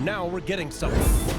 Now we're getting somewhere.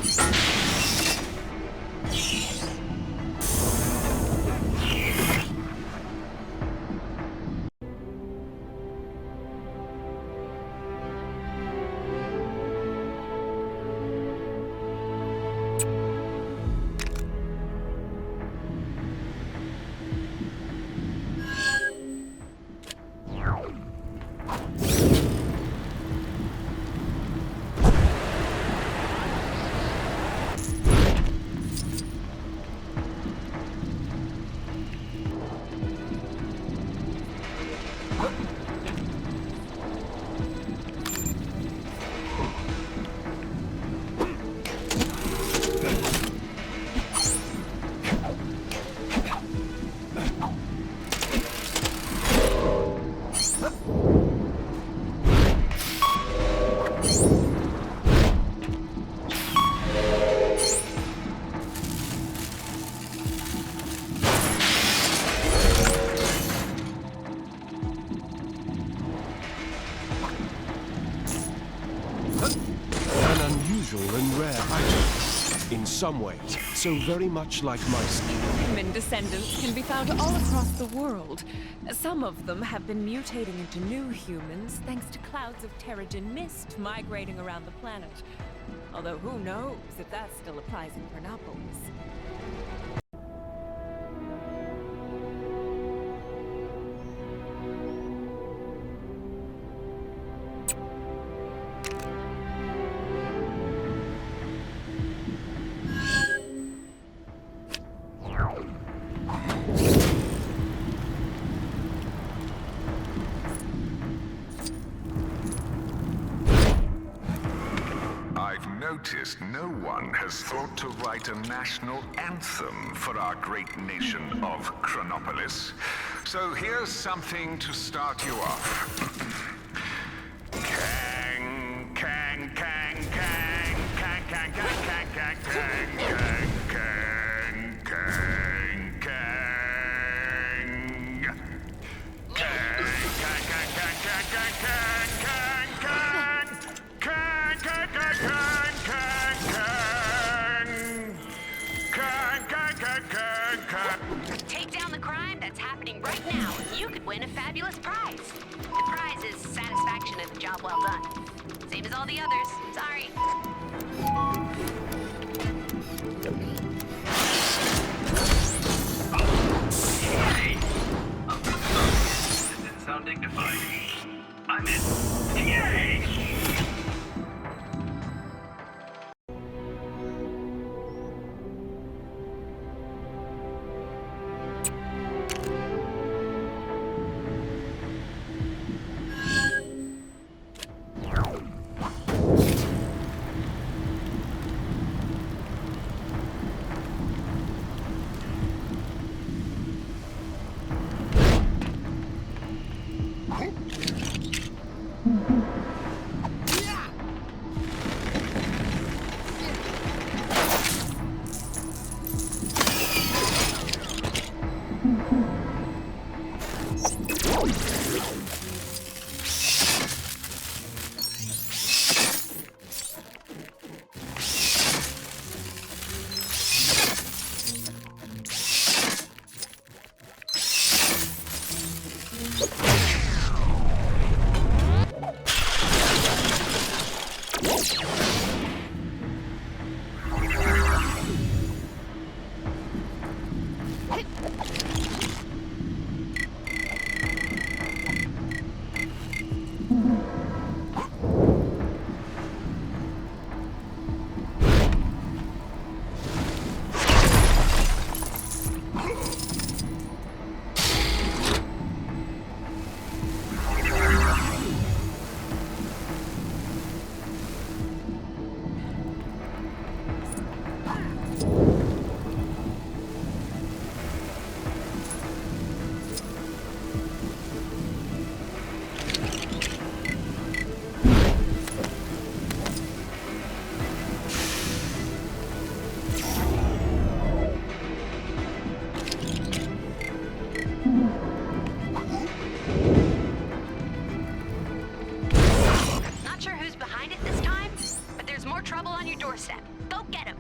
some ways, so very much like mice. Human descendants can be found all across the world. Some of them have been mutating into new humans thanks to clouds of Terrigen mist migrating around the planet. Although who knows if that still applies in Chronopolis. Noticed no one has thought to write a national anthem for our great nation of Chronopolis. So here's something to start you off. Kang, kang, kang, kang, kang, kang, kang, kang, kang, kang, kang, kang, kang, kang. Kang, kang, kang, kang, kang, kang, kang, kang, kang. Kang, kang, kang, kang, kang, kang. Kang, kang, kang, kang, kang. Take down the crime that's happening right now, and you could win a fabulous prize. The prize is satisfaction of a job well done. Same as all the others. Sorry. Hey! That didn't sound dignified. I'm in. Yay! doorstep. Go get him.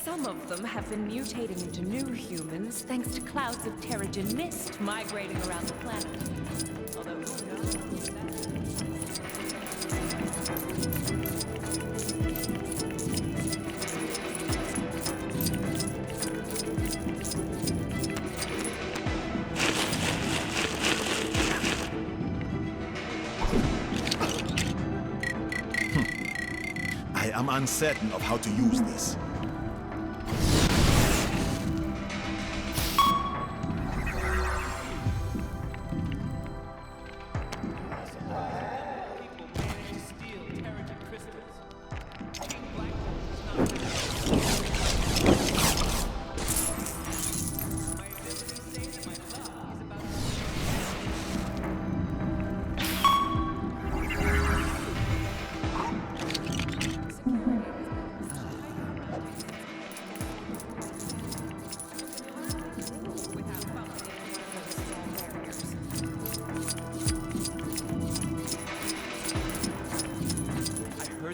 Some of them have been mutating into new humans thanks to clouds of Terrigen mist migrating around the planet. Although who knows? am uncertain of how to use this.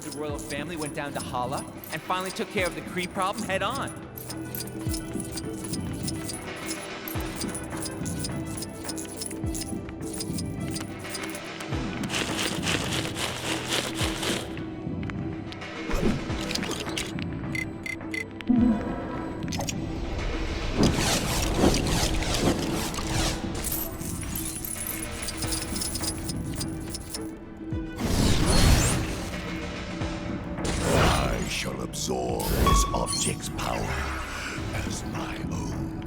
The royal family went down to Hala and finally took care of the Kree problem head on. I shall absorb this object's power as my own.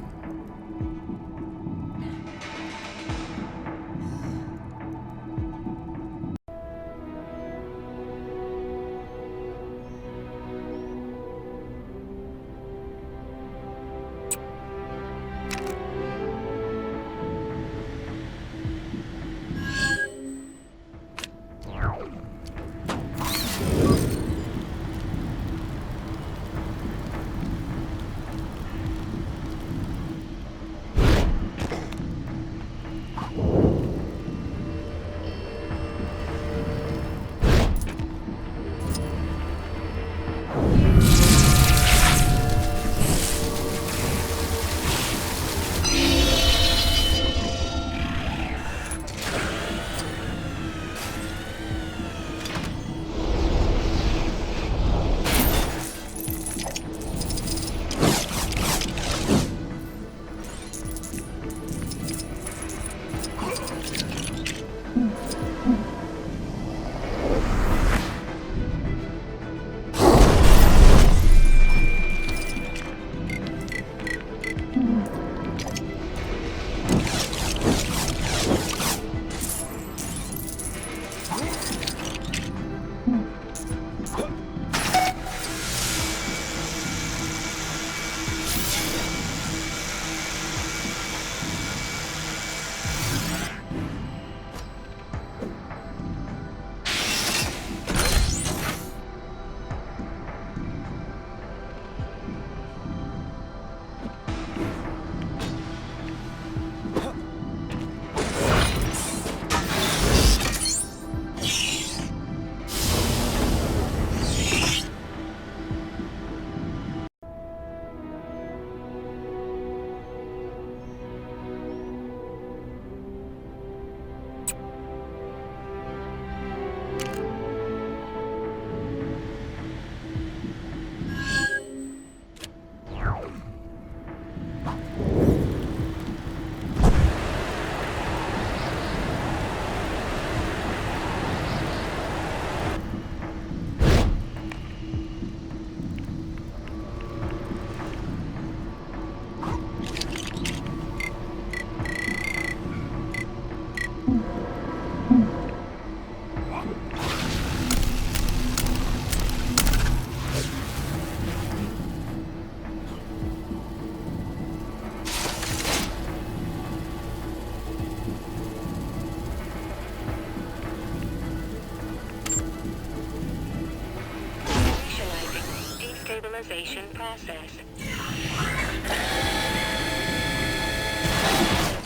Stabilization process. The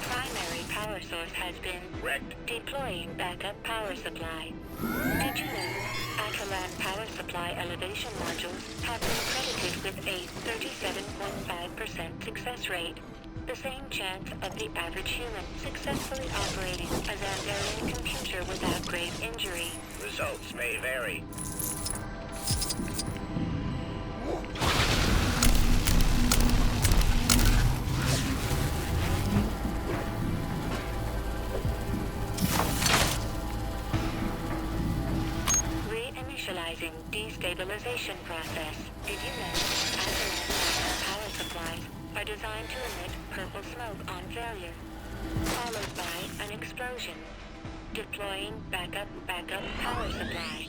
primary power source has been wrecked. Deploying backup power supply. Did you know Atalan power supply elevation modules have been credited with a 37.5% success rate? The same chance of the average human successfully operating a Zandarian computer without grave injury. Results may vary. Initializing destabilization process. Did you know Atalan's power supplies are designed to emit purple smoke on failure, followed by an explosion? Deploying backup power supply.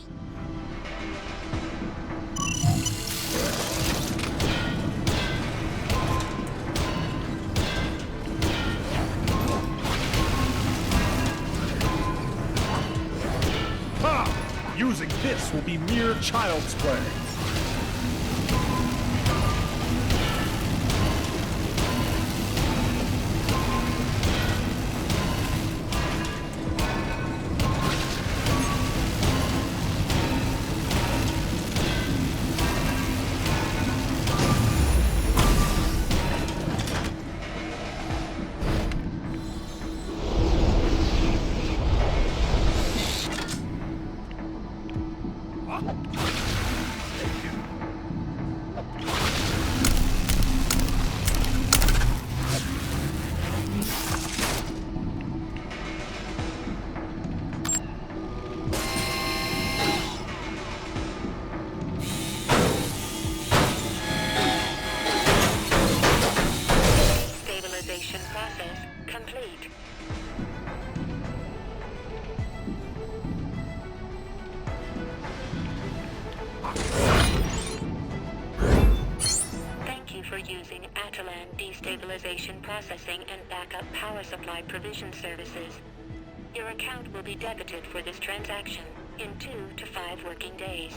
Ha! Using this will be mere child's play. Stabilization process complete. Thank you for using Atalan destabilization processing and backup power supply provision services. Your account will be debited for this transaction in 2 to 5 working days.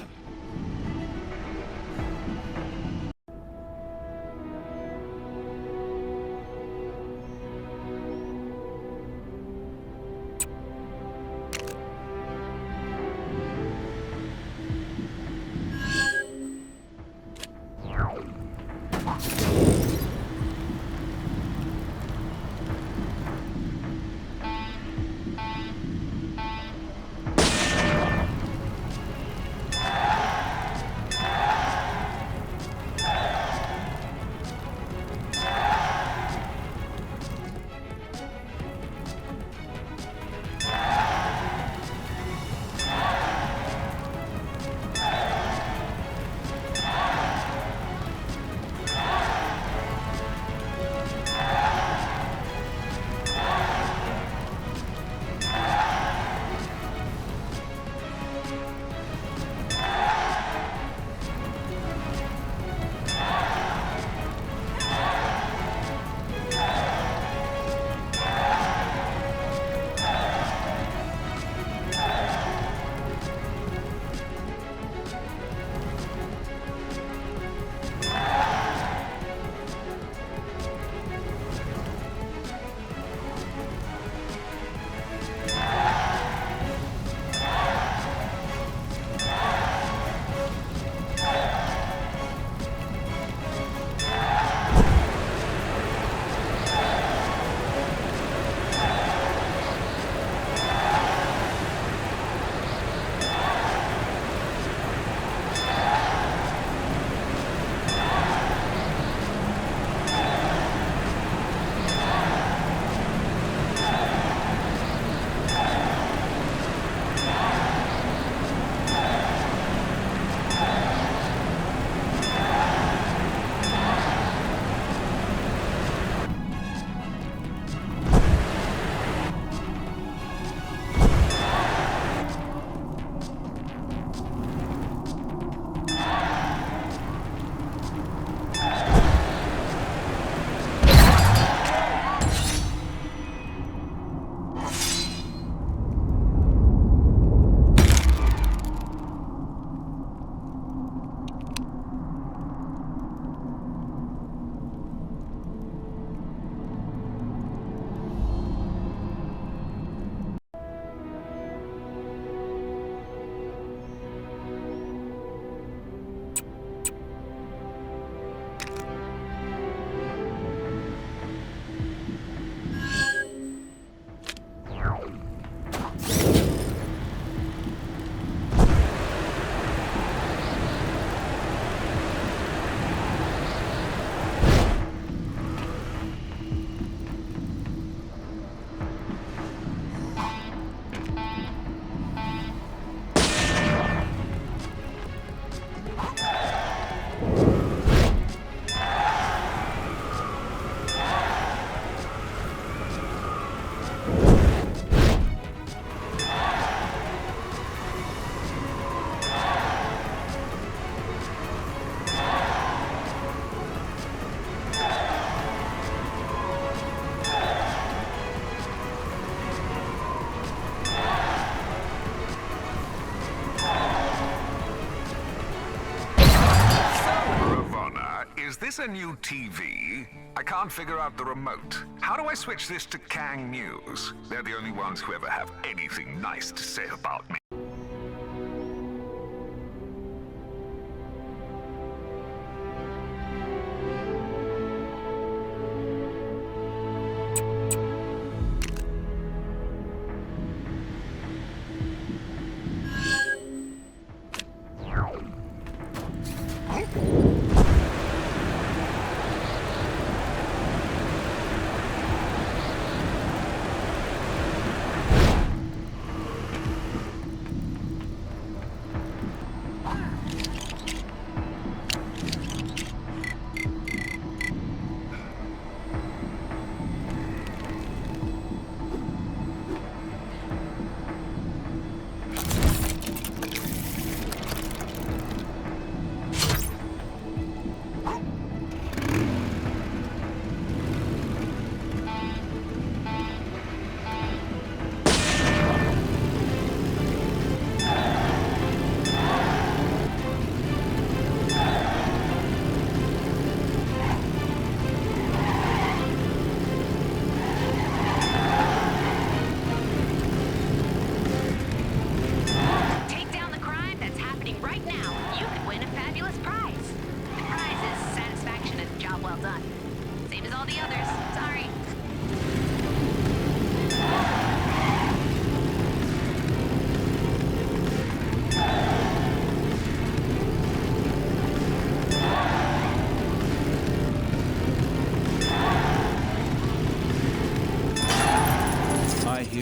a new TV? I can't figure out the remote. How do I switch this to Kang News? They're the only ones who ever have anything nice to say about me.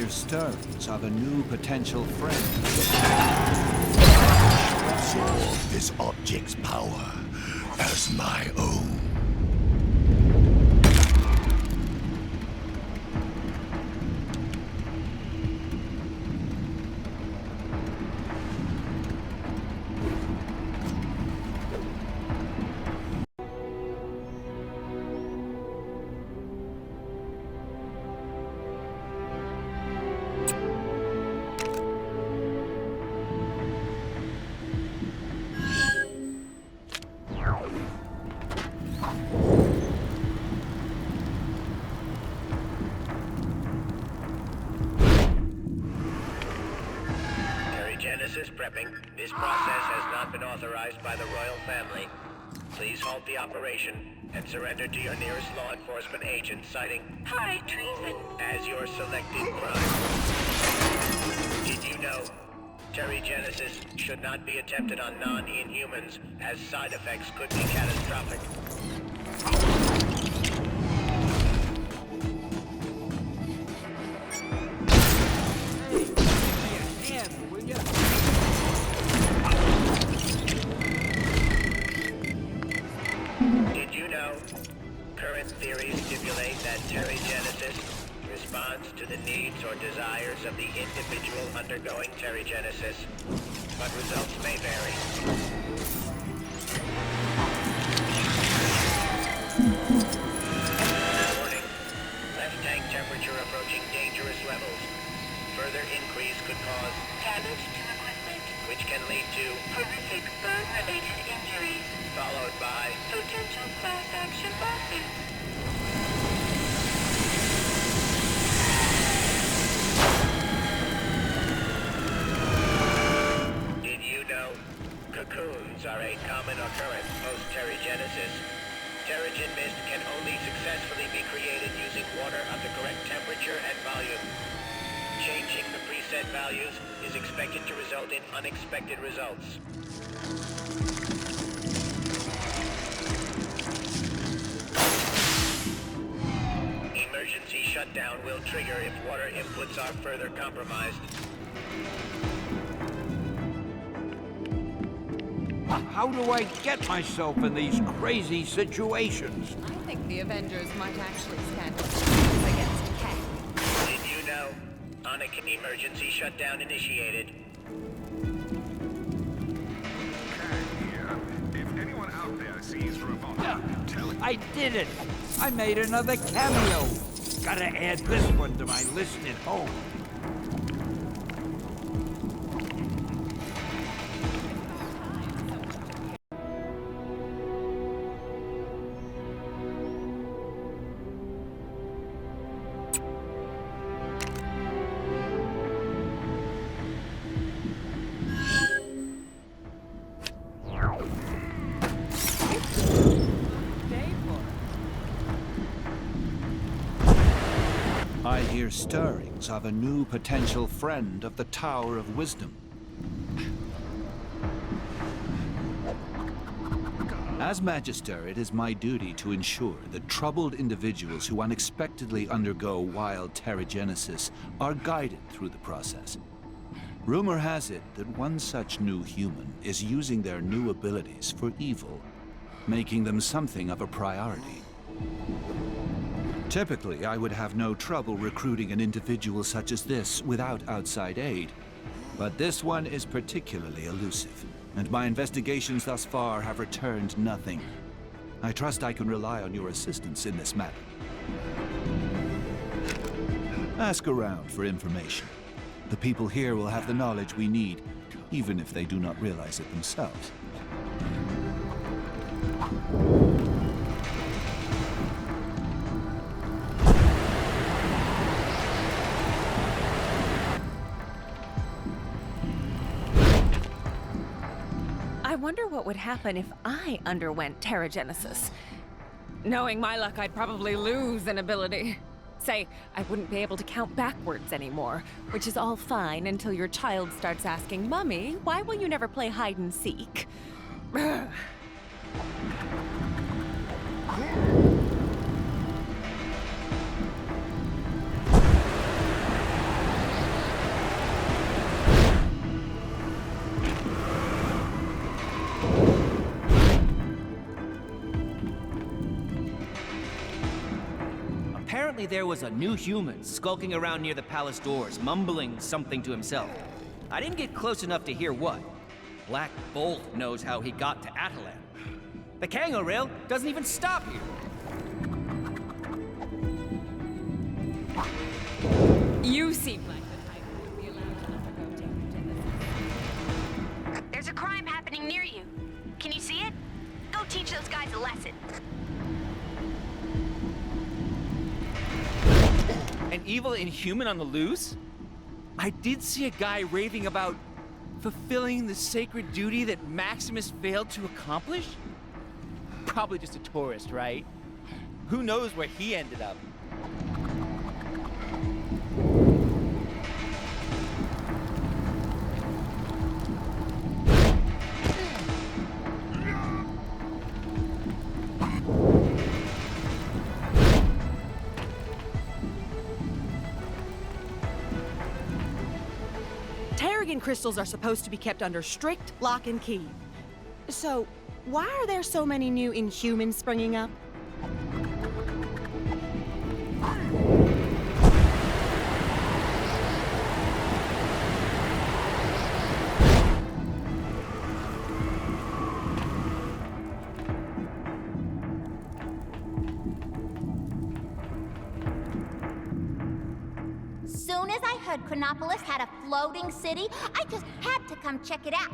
Stirrings of a new potential friend. Absorb this object's power as my own. Prepping. This process has not been authorized by the royal family. Please halt the operation and surrender to your nearest law enforcement agent, citing high treason as your selected crime. Did you know Terrigenesis should not be attempted on non-inhumans, as side effects could be catastrophic? Did you know current theories stipulate that Terrigenesis responds to the needs or desires of the individual undergoing Terrigenesis, but results may vary. Warning. Left tank temperature approaching dangerous levels. Further increase could cause damage to equipment, which can lead to horrific burn-related injuries, followed by potential class action lawsuits. Did you know cocoons are a common occurrence post-Terrigenesis? Terrigen mist can only successfully be created using water of the correct temperature and volume. Changing the preset values is expected to result in unexpected results. Emergency shutdown will trigger if water inputs are further compromised. How do I get myself in these crazy situations? I think the Avengers might actually stand a chance against Kang. Did you know? Anakin emergency shutdown initiated. If anyone out there sees Ravonna, tell him. I did it! I made another cameo! Gotta add this one to my list at home. hear stirrings of a new potential friend of the Tower of Wisdom. As Magister, it is my duty to ensure that troubled individuals who unexpectedly undergo wild terrigenesis are guided through the process. Rumor has it that one such new human is using their new abilities for evil, making them something of a priority. Typically, I would have no trouble recruiting an individual such as this without outside aid, but this one is particularly elusive, and my investigations thus far have returned nothing. I trust I can rely on your assistance in this matter. Ask around for information. The people here will have the knowledge we need, even if they do not realize it themselves. I wonder what would happen if I underwent terrigenesis. Knowing my luck, I'd probably lose an ability. Say, I wouldn't be able to count backwards anymore, which is all fine until your child starts asking, "Mummy, why will you never play hide and seek?" Apparently there was a new human skulking around near the palace doors, mumbling something to himself. I didn't get close enough to hear what. Black Bolt knows how he got to Atalan. The Kango rail doesn't even stop here. You seem like the type who would be allowed to undergo terrigenesis. There's a crime happening near you. Can you see it? Go teach those guys a lesson. An evil inhuman on the loose? I did see a guy raving about fulfilling the sacred duty that Maximus failed to accomplish? Probably just a tourist, right? Who knows where he ended up? Terrigen crystals are supposed to be kept under strict lock and key. So, why are there so many new Inhumans springing up? Soon as I heard Chronopolis had a floating city, I just had to come check it out.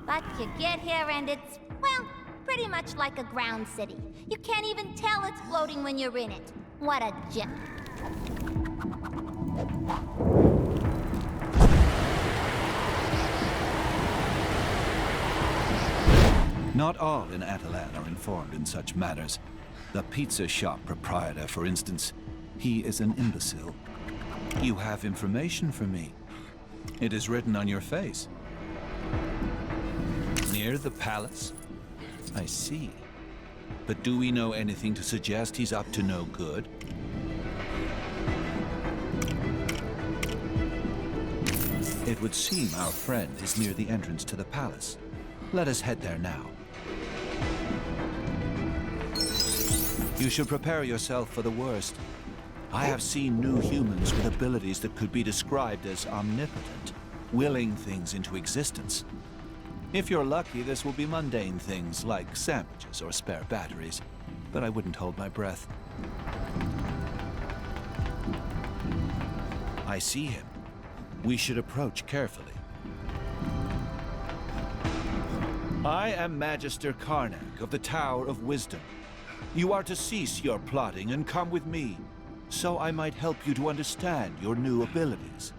But you get here and it's, well, pretty much like a ground city. You can't even tell it's floating when you're in it. What a gem. Not all in Atalan are informed in such matters. The pizza shop proprietor, for instance, he is an imbecile. You have information for me. It is written on your face. Near the palace? I see. But do we know anything to suggest he's up to no good? It would seem our friend is near the entrance to the palace. Let us head there now. You should prepare yourself for the worst. I have seen new humans with abilities that could be described as omnipotent, willing things into existence. If you're lucky, this will be mundane things like sandwiches or spare batteries, but I wouldn't hold my breath. I see him. We should approach carefully. I am Magister Karnak of the Tower of Wisdom. You are to cease your plotting and come with me, so I might help you to understand your new abilities.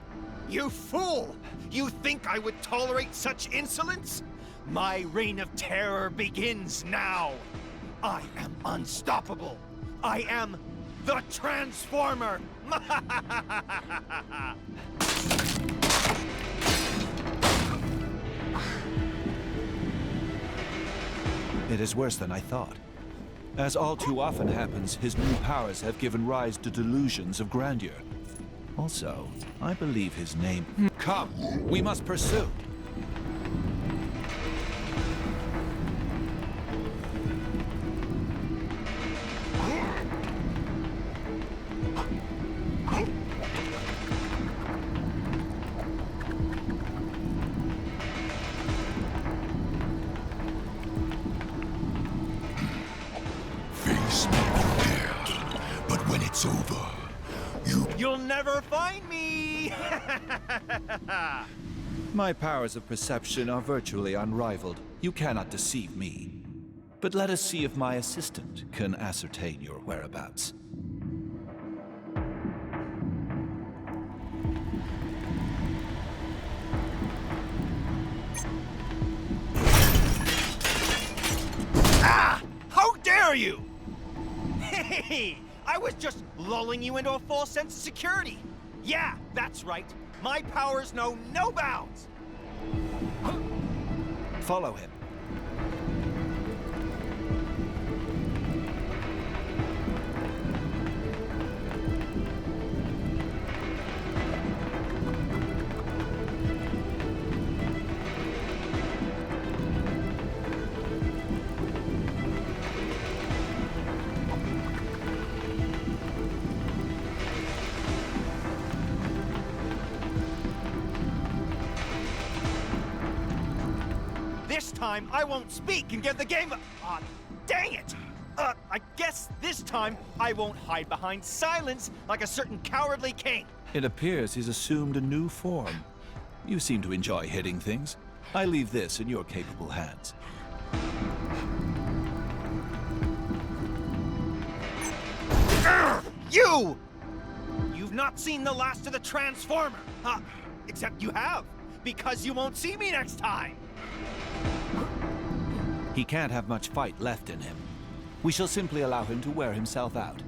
You fool! You think I would tolerate such insolence? My reign of terror begins now! I am unstoppable! I am the Transformer! It is worse than I thought. As all too often happens, his new powers have given rise to delusions of grandeur. Also, I believe his name... Come, we must pursue. Face may be dead, but when it's over, you'll never find me! My powers of perception are virtually unrivaled. You cannot deceive me. But let us see if my assistant can ascertain your whereabouts. Ah! How dare you! Hey! I was just lulling you into a false sense of security. Yeah, that's right. My powers know no bounds. Follow him. This time, I won't speak and give the game a... dang it! I guess this time, I won't hide behind silence like a certain cowardly king. It appears he's assumed a new form. You seem to enjoy hitting things. I leave this in your capable hands. You! You've not seen the last of the Transformer. Except you have, because you won't see me next time. He can't have much fight left in him. We shall simply allow him to wear himself out.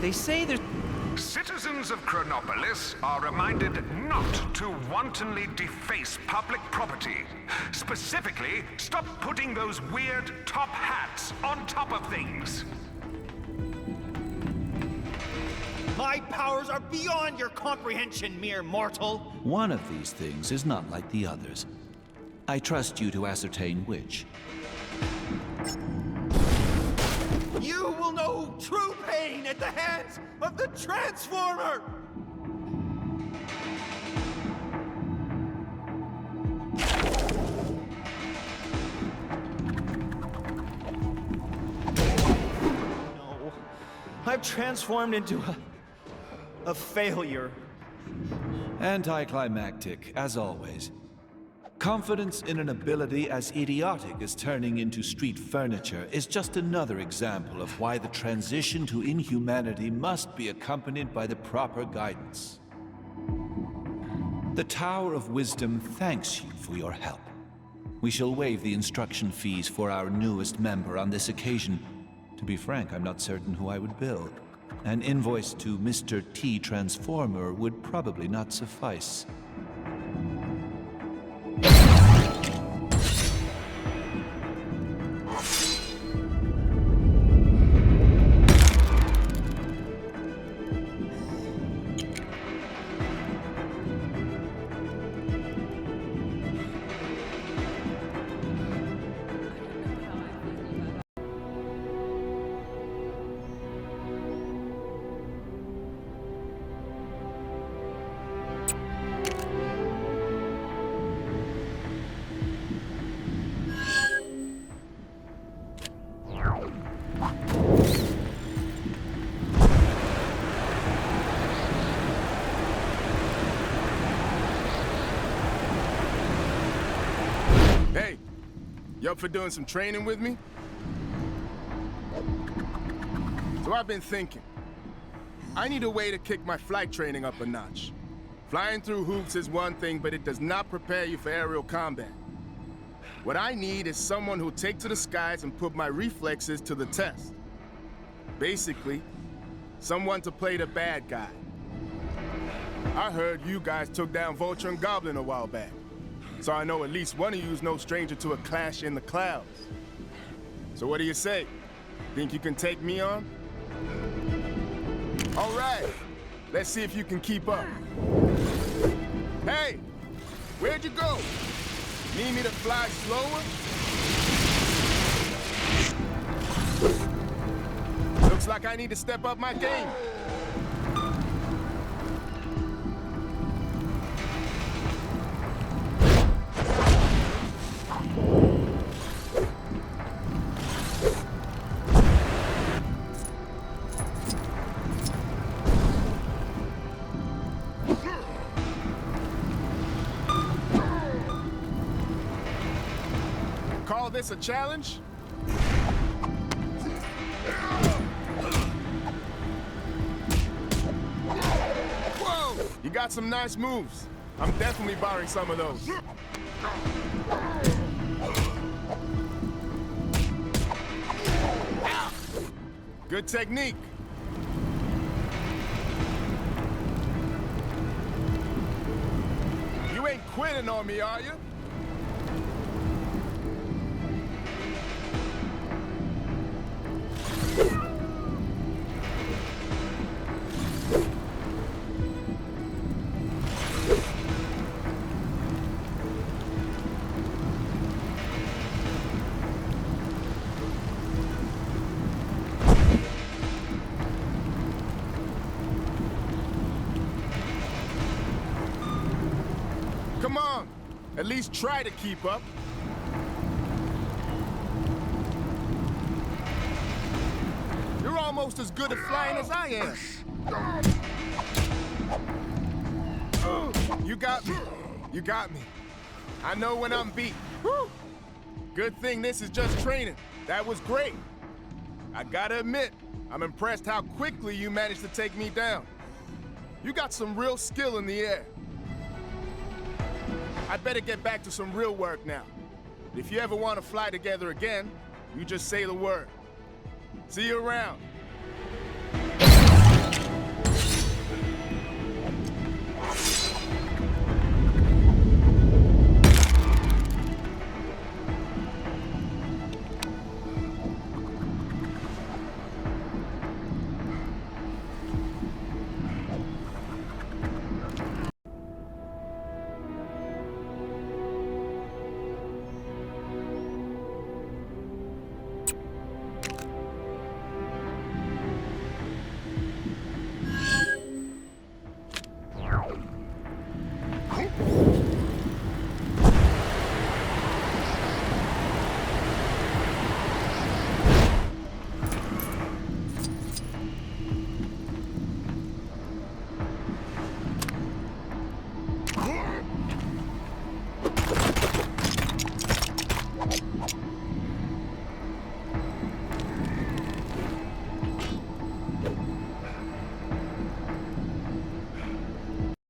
They say there's... Citizens of Chronopolis are reminded not to wantonly deface public property. Specifically, stop putting those weird top hats on top of things. My powers are beyond your comprehension, mere mortal. One of these things is not like the others. I trust you to ascertain which. You will know true pain at the hands of the Transformer! No. I've transformed into a failure. Anticlimactic, as always. Confidence in an ability as idiotic as turning into street furniture is just another example of why the transition to inhumanity must be accompanied by the proper guidance. The Tower of Wisdom thanks you for your help. We shall waive the instruction fees for our newest member on this occasion. To be frank, I'm not certain who I would bill. An invoice to Mr. T. Transformer would probably not suffice. Hey, you up for doing some training with me? So I've been thinking, I need a way to kick my flight training up a notch. Flying through hoops is one thing, but it does not prepare you for aerial combat. What I need is someone who'll take to the skies and put my reflexes to the test. Basically, someone to play the bad guy. I heard you guys took down Vulture and Goblin a while back. So I know at least one of you's no stranger to a clash in the clouds. So what do you say? Think you can take me on? All right, let's see if you can keep up. Hey, where'd you go? Need me to fly slower? Looks like I need to step up my game. Call this a challenge? Whoa! You got some nice moves. I'm definitely borrowing some of those. Good technique. You ain't quitting on me, are you? Come on, at least try to keep up. You're almost as good at flying as I am. You got me. You got me. I know when I'm beat. Good thing this is just training. That was great. I gotta admit, I'm impressed how quickly you managed to take me down. You got some real skill in the air. I'd better get back to some real work now. If you ever want to fly together again, you just say the word. See you around.